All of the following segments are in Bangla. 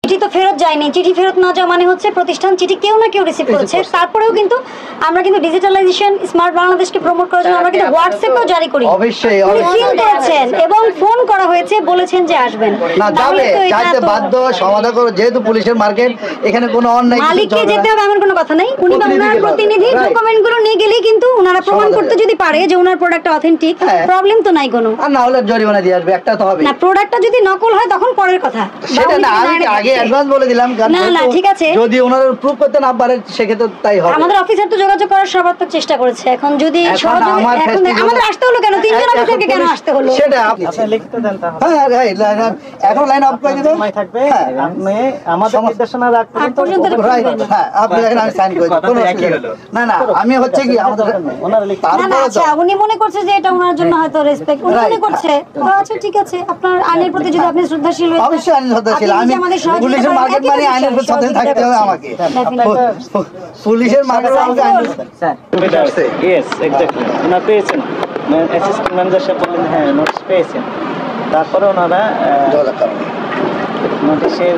চিঠি তো ফেরত যায়নি। চিঠি ফেরত না যাওয়া মানে হচ্ছে প্রতিষ্ঠান চিঠি কেউ না কেউ রিসিভ করেছে। তারপরেও কিন্তু আমরা কিন্তু ডিজিটালাইজেশন স্মার্ট বাংলাদেশকে প্রমোট করার জন্য আমরা কিন্তু হোয়াটসঅ্যাপেও জারি করি। অবশ্যই ফোন করেছেন এবং ফোন করা হয়েছে, বলেছেন যে আসবেন না, যাইতে বাধ্য, সমাধান করো। যেহেতু পুলিশের মার্কেট, এখানে কোনো অন্যায় মালিককে যেতে হবে এমন কোনো কথা নাই। উনি বা ওনার প্রতিনিধি ডকুমেন্টগুলো নিয়ে গেলেই কিন্তু ওনারা প্রমাণ করতে যদি পারে যে ওনার প্রোডাক্টটা অথেন্টিক, প্রবলেম তো নাই কোনো। আর না হলে জরিমানা দিয়ে আসবে, একটা তো হবে না। প্রোডাক্টটা যদি নকল হয় তখন পরের কথা, সেটা না, আমি আগে অ্যাডভান্স বলে দিলাম। না না ঠিক আছে, যদি ওনারা প্রুফ করতে না পারে সেক্ষেত্রে তাই হবে। আমাদের অফিসার তো যোগাযোগ করার সর্বাত্মক চেষ্টা করেছে। এখন যদি আমাদের আসতে হলো কেন, তিনজন অফিসারকে কেন আসতে হলো সেটা আপনি লিখতে দেন তাহলে। হ্যাঁ, এখন লাইন অফ করে দিবেন, সময় থাকবে। আপনি আমাদের নির্দেশনা রাখবেন রাইট। হ্যাঁ, আপনি এখন আমি সাইন করে দিই, কোনো অসুবিধা না। না আমি হচ্ছে কি আমাদের ওনারা লিখতে। আচ্ছা, উনি মনে করছে যে এটা ওনার জন্য হয়তো রেসপেক্ট উনি মনে করছে। আচ্ছা ঠিক আছে, আপনার আইনের প্রতি যদি আপনি শ্রদ্ধাশীল হন, অবশ্যই আইন শ্রদ্ধাশীল। আমি পুলিশের মার্কেট মানে আইনের প্রতি শ্রদ্ধা থাকতে হবে আমাকে। পুলিশের মার্কেট আমাকে আইন ইয়েস এক্স্যাক্টলি। ওনারা পেয়েছেন, অ্যাসিস্ট্যান্ট ম্যানেজার সাহেব বললেন হ্যাঁ নোটিশ পেয়েছেন। তারপরে ওনারা নোটিশের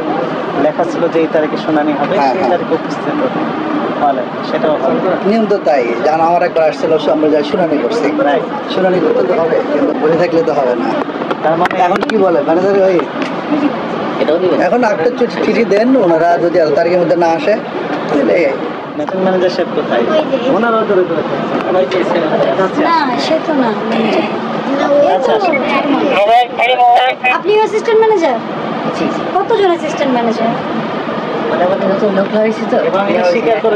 লেখা ছিল যে এই তারিখে শুনানি হবে, সেই তারিখে উপস্থিত হবে। সেটাও নিয়ম তো তাই, জানা আমার একবার আসছিল, আমরা যাই শুনানি করছি। শুনানি করতে তো হবে, কিন্তু বসে থাকলে তো হবে না। তার মানে এখন কি বলে ম্যানেজার ভাই, এখন একটা চিঠি দেন, ওনারা যদি এত তারিখের মধ্যে না আসে তাহলে নতুন ম্যানেজার সাহেব কোথায়? ওনারাও ধরে ধরে না সে তো না। আপনি অ্যাসিস্ট্যান্ট ম্যানেজার? কতজন অ্যাসিস্ট্যান্ট ম্যানেজার?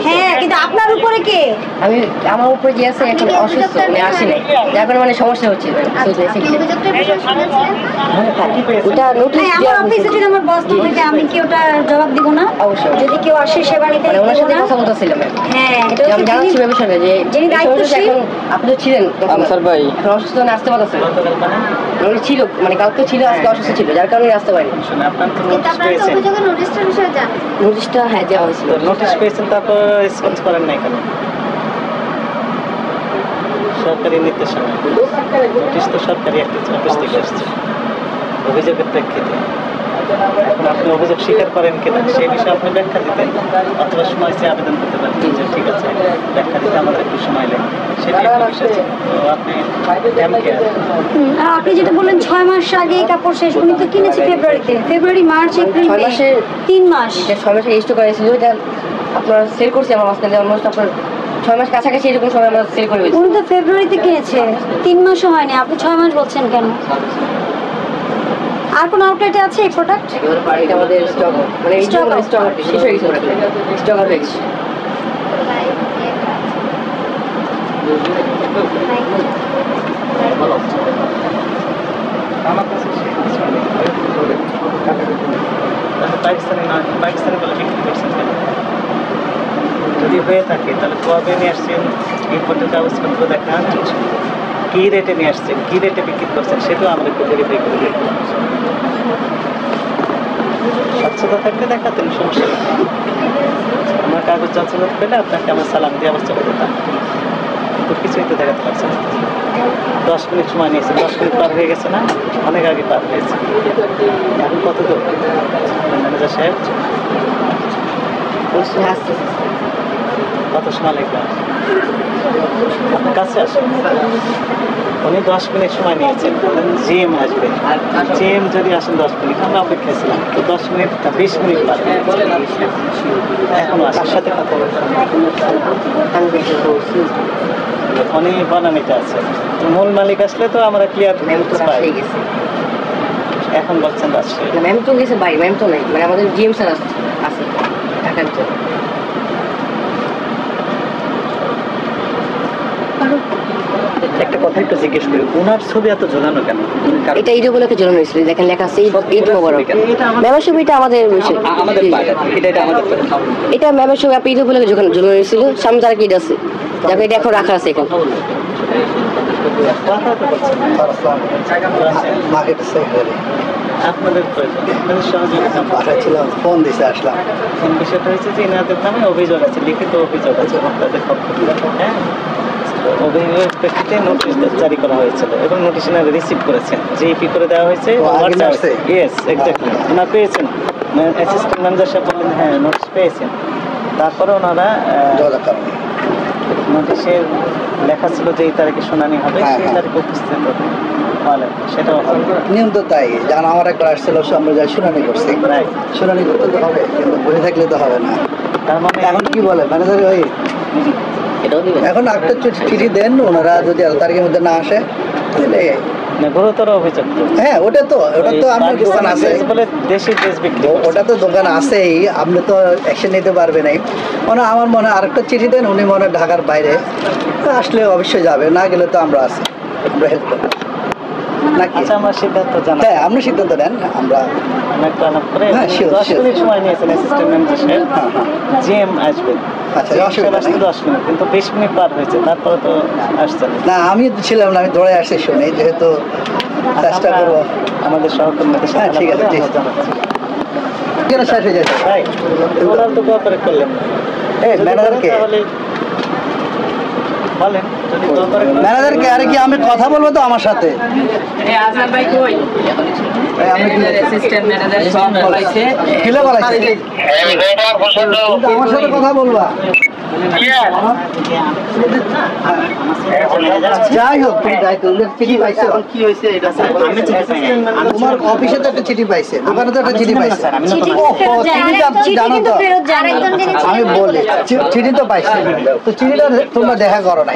হ্যাঁ, কিন্তু আপনার উপরে কে? আমি আমার উপরে যে আছে এখন অসুস্থ, মানে আসি নাই, যার কারণে মানে সমস্যা হচ্ছে। ওটা নোটিশ আমার অফিসে যদি আমার বস থাকে আমি কি ওটা জবাব দিব না? অবশ্যই। যদি কেউ আসে সেবা নিতে, মানে ওনার সাথে কথা বলতেছিলাম। হ্যাঁ, এটা আমি জানাচ্ছি বিষয়টা যে যিনি দায়িত্বশীল, আপনি তো ছিলেন স্যার ভাই, এখন অসুস্থ না আসতে পারতেছেন। উনি ছিল, মানে কালকে ছিল, আজকে অসুস্থ ছিল, যার কারণে আসতে পারেনি। নোটিশটা হ্যাঁ দেওয়া হয়েছিল। নোটিশ পেয়েছেন, তারপর রেসপন্স করেন নাই কেন? সরকারি নির্দেশনা, নোটিশ তো সরকারি একটা অফিস থেকে আসছে অভিযোগের প্রেক্ষিতে। এখন আপনি অভিযোগ স্বীকার করেন কিনা সেই বিষয়ে আপনি ব্যাখ্যা দিতেন, অথবা সময় চেয়ে আবেদন করতে পারেন যে ঠিক আছে ব্যাখ্যা দিতে আমাদের একটু সময় লাগে, সেটাই বিষয়। তো আপনি আপনি যেটা বললেন 6 মাস আগে কাপড় শেষ, উনি তো কিনেছে ফেব্রুয়ারিতে, ফেব্রুয়ারি মার্চ এপ্রিল 6 মাসে 3 মাস। 6 মাসে স্টক করেছিল, এটা আপনার সেল করছি আমার মাঝখানে অলমোস্ট আপনার 6 মাস কাছাকাছি এরকম সময় আমরা সেল করে দিয়েছি। উনি তো ফেব্রুয়ারিতে কিনেছে, 3 মাসও হয়নি, আপনি 6 মাস বলছেন কেন? আর কোন আউটলেটে আছে এই প্রোডাক্ট? এটা আমাদের স্টক, মানে স্টক শেষ হয়ে গেছে, স্টক হয়ে গেছে। পাকিস্তানি বলে বিক্রি করছেন কেন? যদি হয়ে থাকে তাহলে কবে নিয়ে আসছেন, ইম্পোর্টের কাগজপত্র দেখান, কী রেটে নিয়ে আসছেন, কী রেটে বিক্রি করছেন, সেটাও আমরা একটু ভেরিফাই করে দেখব। স্বচ্ছতা থাকলে দেখাতেন, সমস্যা নেই। আমার কাগজ যথাযথ পেলে আপনাকে আমার সালাম দিয়ে অবস্থা করে দিতাম, কিন্তু কিছুই তো দেখাতে পারছেন না। 10 মিনিট সময় নিয়েছে, 10 মিনিট পার হয়ে গেছে না? অনেক আগে পার হয়েছে। এখন কত দূর ম্যানেজার সাহেব? কত সময় লাগবে আপনার কাছে আসেন? উনি 10 মিনিট সময় নিয়েছেন, জিএম আসবে। জিএম যদি আসেন 10 মিনিট, আমরা অপেক্ষায় ছিলাম, তো 10 মিনিট 20 মিনিট পার এখনো আসার সাথে কথা বলছেন। উনি বানানিতে আছে, তো মূল মালিক আসলে তো আমরা ক্লিয়ার পাই। এখন বলছেন রাজশাহী, ম্যাম তো গেছে ভাই, ম্যাম তো নেই, মানে আমাদের জিএম স্যার আছে ঢাকার ভিতরে। একটা কথা একটু জিজ্ঞেস করি, ওনার ছবি এত ঝোলানো কেন? এটা ঈদ উপলক্ষে ঝোলানো হয়েছিল, দেখেন লেখা আছে ঈদ মোবারক। ম্যামের ছবি এটা আমাদের, এটা ম্যামের ছবি আপনি ঈদ উপলক্ষে ঝোলানো হয়েছিল, সামনে তারা ঈদ আছে, দেখো এটা এখন রাখা আছে এখানে। আপনাদের সহযোগিতা পাঠাচ্ছিলাম, ফোন দিতে আসলাম। বিষয়টা হয়েছে যে এনাদের নামে অভিযোগ আছে, লিখিত অভিযোগ আছে তাদের পক্ষ থেকে। হ্যাঁ, অভিযোগের প্রেক্ষিতে নোটিশ জারি করা হয়েছিল এবং নোটিশ এনারা রিসিভ করেছেন, জিপি করে দেওয়া হয়েছে। ইয়েস এক্স্যাক্টলি, ওনারা পেয়েছেন, অ্যাসিস্ট্যান্ট ম্যানেজার সাহেব বললেন হ্যাঁ নোটিশ পেয়েছেন। তারপরে ওনারা যোগাযোগ করেন। নোটিশের লেখা ছিল যে এই তারিখে শুনানি হবে, হ্যাঁ, সেই হ্যাঁ। তারিখে উপস্থিত হবে বলেন, সেটাও হবে। নিয়ম তো তাই, যেমন আমার একবার আসছিল আমরা যাই শুনানি করছি, Right. শুনানি করতে তো হবে, কিন্তু বসে থাকলে তো হবে না। তার মানে এখন কি বলে ম্যানেজার ওই এটাও দিবেন। এখন একটা চিঠি দেন, ওনারা যদি এত তারিখের মধ্যে না আসে তাহলে গুরুতর অভিযোগ তো। হ্যাঁ ওটা তো আপনার দোকান আছে, বলে দেশি দেশ বিক্রি ওটা তো দোকান আছেই, আপনি তো অ্যাকশন নিতে পারবে নাই। মানে আমার মনে হয় আরেকটা চিঠি দেন, উনি মনে হয় ঢাকার বাইরে আসলে অবশ্যই যাবে, না গেলে তো আমরা আছি, আমরা হেল্প করবো নাকি? আচ্ছা আমরা সিদ্ধান্ত জানাই। হ্যাঁ আপনি সিদ্ধান্ত নেন, আমরা আমরা একটু আলাপ করে হ্যাঁ, sure, 10 sure. মিনিট সময় নিয়েছেন অ্যাসিস্ট্যান্ট ম্যানেজার সাহেব। জিএম আসবেন, আচ্ছা, অসুবিধা আসতে নেই। 10 মিনিট, কিন্তু 20 মিনিট পার হয়েছে, তারপরে তো আসছেন না। না আমি তো ছিলাম না, আমি দৌড়ে আসছি শুনে, যেহেতু চেষ্টা করবো। আমাদের সহকর্মীদের সাথে হ্যাঁ, ঠিক আছে, আলাপ করে ঠিক আমরা আছে। জানাচ্ছি। কেন শেষ হয়ে যাচ্ছে? ভাই, ওনারা তো কোঅপারেট করলেন না। এই যদি ম্যানেজারকে করেন তাহলে বলেন, যদি কোঅপারেট করেন ম্যানেজারকে আরে কি আমি কথা বলবো তো আমার সাথে? এই আজলার ভাই কই? এই আমি কি অ্যাসিস্ট্যান্ট ম্যানেজার সব বলাইছে। কিলে বলাইছি? কিন্তু আমার সাথে কথা বলবা। যাই হোক, তুমি দায়িত্ব চিঠি পাইছো, কি হয়েছে এটা স্যার আমি চিঠি পাই নাই। তোমার অফিসে তো একটা চিঠি পাইছে, দোকানে তো একটা চিঠি পাইছে। চিঠি ও, ফেরত যায় চিঠি না। চিঠি জানো কিন্তু তো? ফেরত যায় না। আমি বলি চিঠি তো পাইছে, তো চিঠিটা তোমরা দেখা করো নাই,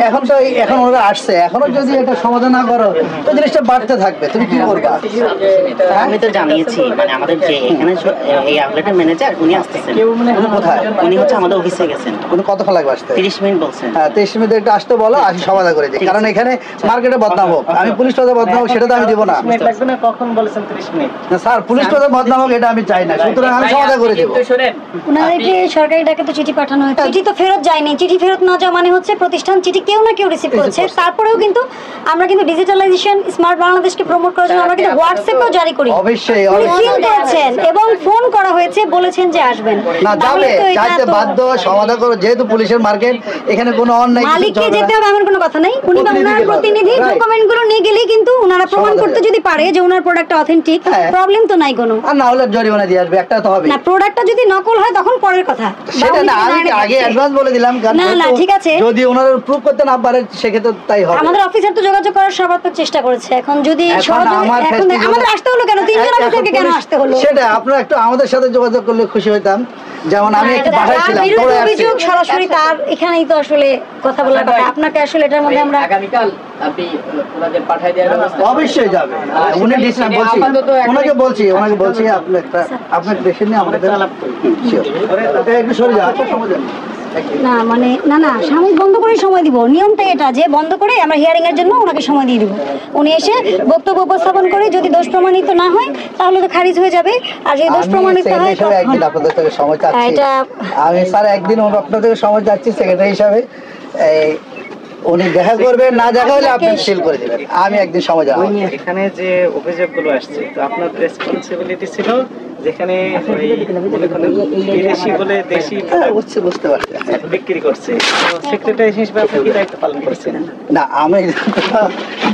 এখন তো এখন ওরা আসছে, এখনো যদি এটা সমাধান না করো তো জিনিসটা বাড়তে থাকবে, তুমি কি করবা? আমি তো জানিয়েছি, মানে আমাদের যে এখানে এই আউটলেটের ম্যানেজার উনি আসতেছেন। উনি কোথায়? উনি হচ্ছে আমাদের অফিসে গেছেন, উনি কতক্ষণ লাগবে আসতে? 30 মিনিট বলছেন। হ্যাঁ 23 মিনিট একটু আসতে বলো, আসি সমাধান করে দিই, কারণ এখানে মার্কেটে বদনাম হোক, আমি পুলিশ টাতে বদনাম হোক সেটা তো আমি দিব না। 30 মিনিট লাগবে না, কখন বলেছেন 30 মিনিট? না স্যার, পুলিশ টাতে বদনাম হোক এটা আমি চাই না, সুতরাং আমি সমাধান করে দিব। ওনাদেরকে সরকারি ডাকে তো চিঠি পাঠানো হয়েছে, চিঠি তো ফেরত যায়নি। চিঠি ফেরত না যাওয়া মানে হচ্ছে প্রতিষ্ঠান চিঠি কেউ না কেউ রিসিভ করেছে। তারপরেও কিন্তু আমরা কিন্তু ডিজিটালাইজেশন স্মার্ট বাংলাদেশকে প্রমোট করার জন্য আমরা কিন্তু হোয়াটসঅ্যাপেও জারি করি। অবশ্যই উনি অবশ্যই। ফোন করেছেন এবং ফোন করা হয়েছে, বলেছেন যে আসবেন। না তাহলে যাবে, তো এটা যাইতে তো বাধ্য, সমাধান করো, যেহেতু পুলিশের মার্কেট, এখানে কোনো অন্যায় কিছু মালিককে চলবে যেতে না। হবে এমন কোনো কথা নাই। উনি বা প্রতিনিধি ওনার গেলে হবে। প্রতিনিধি Right. ডকুমেন্টগুলো নিয়ে গেলেই কিন্তু ওনারা প্রমাণ সমাধান করতে হবে। যদি পারে যে ওনার প্রোডাক্ট অথেন্টিক, হ্যাঁ। প্রবলেম তো নাই কোনো। আর না হলে জরিমানা দিয়ে আসবে, একটা তো হবে। না, প্রোডাক্টটা যদি নকল হয় তখন পরের কথা। সেটা বা না, উনি আমি যদি আগে না অ্যাডভান্স বলে দিলাম, কারণ না, না, যেহেতু ঠিক আছে। যদি ওনারা প্রুফ করতে না পারে সেক্ষেত্রে তাই হবে। আমাদের অফিসার তো যোগাযোগ করার সর্বাত্মক চেষ্টা করেছে। এখন যদি এখন সহযোগী- আমার এখন ফেস্টিভ্যাল- আমাদের আসতে হলো কেন? তিনজন এখন অফিসারকে কেন পুলিশ- আসতে হলো? সেটা আপনারা একটু আমাদের সাথে যোগাযোগ করলে খুশি হইতাম, যেমন আমি একটু যার বাসায় ছিলাম, বিরুদ্ধে দৌড়ে আসছি। অভিযোগ সরাসরি তার এখানেই তো আসলে কথা বলার কথা। আপনাকে আসলে এটার মধ্যে আমরা আগামীকাল আপনি ওনাদের পাঠাই দেওয়ার ব্যবস্থা অবশ্যই যাবে, উনি ডিসিশন বলছি, ওনাকে বলছি আপনি একটা আপনার পেশেন্ট নিয়ে আমাদের একটু সরে যাও, সমস্যা নেই। না মানে না সাময়িক বন্ধ করে সময় দিব। নিয়মটা এটা যে বন্ধ করে আমরা হিয়ারিং এর জন্য ওনাকে সময় দিয়ে দিব। উনি এসে বক্তব্য উপস্থাপন করে যদি দোষ প্রমাণিত না হয় তাহলে তো খারিজ হয়ে যাবে, আর যদি দোষ আমি প্রমাণিত সেক্রেটারি হয় হিসেবে একদিন তখন আপনাদের থেকে সময় চাচ্ছি, এটা- আমি স্যার একদিন আপনাদের থেকে সময় চাচ্ছি সেক্রেটারি হিসাবে। এই উনি দেখা করবেন, না দেখা হলে আপনি সিল করে দিবেন, আমি একদিন সময় যাবো। এখানে যে অভিযোগগুলো আসছে, তো আপনার রেসপন্সিবিলিটি ছিল যেখানে ওই বিদেশি বলে দেশি বুঝতে পারছি। বিক্রি করছে, সেক্রেটারি হিসেবে আপনি কি দায়িত্ব পালন করছেন? না আমি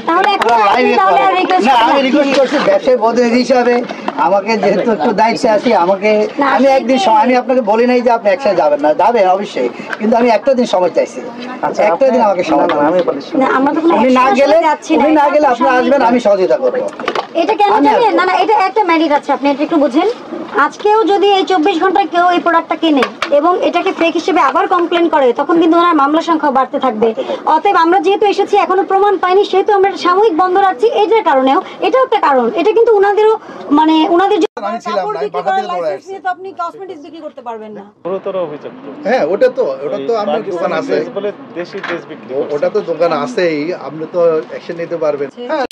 তাহলে এখন আপনি তাহলে আর request না, করবেন আমি না। রিকোয়েস্ট করছি ব্যবসায়ী প্রতিনিধি হিসাবে আমাকে যেহেতু একটু দায়িত্বে আছি, আমাকে না, আমি একদিন আমি আপনাকে বলি নাই যে আপনি একসাথে যাবেন না, যাবেন অবশ্যই, কিন্তু আমি একটা দিন সময় চাইছি, একটা দিন আমাকে সময় দিন। আমি বলি না, আমরা তো কোনো উনি না action গেলে যাচ্ছি উনি না গেলে আপনি সাময়িক- আসবেন, আমি সহযোগিতা করবো। এটা কেন আমি জানেন? আসবো। না এটা একটা ম্যারিট আছে, আপনি এটা একটু বুঝেন। আজকেও যদি এই 24 ঘন্টায় কেউ এই প্রোডাক্টটা কিনে এবং এটাকে ফেক হিসেবে আবার কমপ্লেন করে, তখন কিন্তু ওনার মামলা সংখ্যা বাড়তে থাকবে। অতএব আমরা যেহেতু এসেছি এখনো প্রমাণ পাইনি, সেহেতু আমরা এটা সাময়িক বন্ধ রাখছি। এটার কারণেও এটাও একটা কারণ, এটা কিন্তু ওনাদেরও মানে ওনাদের আমি ছিলাম না, আমি পাঠা থেকে দৌড়ে আসছি। আপনি কসমেটিক্স বিক্রি করতে পারবেন না। গুরুতর অভিযোগ তো। হ্যাঁ ওটা তো আপনার দোকান আছে, বলে দেশি দেশ বিক্রি ওটা তো দোকান আছেই, আপনি তো অ্যাকশন নিতে পারবেন। হ্যাঁ